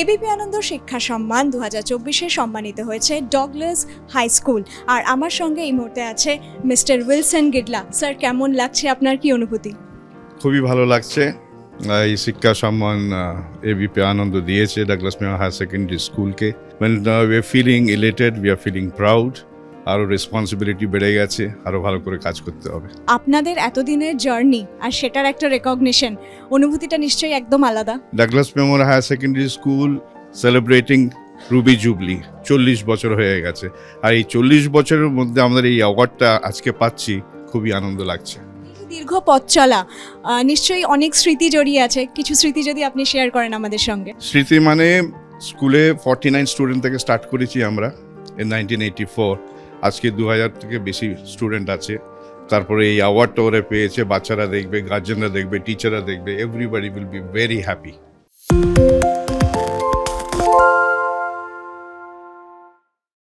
ABP আনন্দ শিক্ষা সম্মান 2024-এ সম্মানিত হয়েছে ডগলাস হাই স্কুল। আর আমার সঙ্গে এই মুহূর্তে আছে মিস্টার উইলসন গিডলা। স্যার, কেমন লাগছে, আপনার কি অনুভূতি? খুবই ভালো লাগছে। এই শিক্ষা সম্মান এবিপি আনন্দ দিয়েছে ডাগলাস মেমোরিয়াল হায়ার সেকেন্ডারি স্কুলকে। We are feeling elated, we are feeling proud. আরও রেসপন্সিবিলিটি বেড়ে গেছে, আরও ভালো করে কাজ করতে হবে। আপনাদের এতদিনের জার্নি আর সেটার একটা রেকগনিশন, অনুভূতিটা নিশ্চয়ই একদম আলাদা। Douglas Memorial higher secondary school celebrating ruby jubilee, 40 বছর হয়ে গেছে। আর এই 40 বছরের মধ্যে আমাদের এই অ্যাওয়ার্ডটা আজকে পাচ্ছি, খুবই আনন্দ লাগছে। দীর্ঘ পথ চলা, নিশ্চয়ই অনেক স্মৃতি জড়িয়ে আছে। কিছু স্মৃতি যদি আপনি শেয়ার করেন আমাদের সঙ্গে। স্মৃতি মানে স্কুলে 49 স্টুডেন্ট থেকে স্টার্ট করেছি আমরা in 1984। আজকে 2000 থেকে বেশি স্টুডেন্ট আছে। তারপরে এই অ্যাওয়ার্ডটা ওরা পেয়েছে, বাচ্চারা দেখবে, গার্জেনরা দেখবে, টিচাররা দেখবে, everybody will be very happy.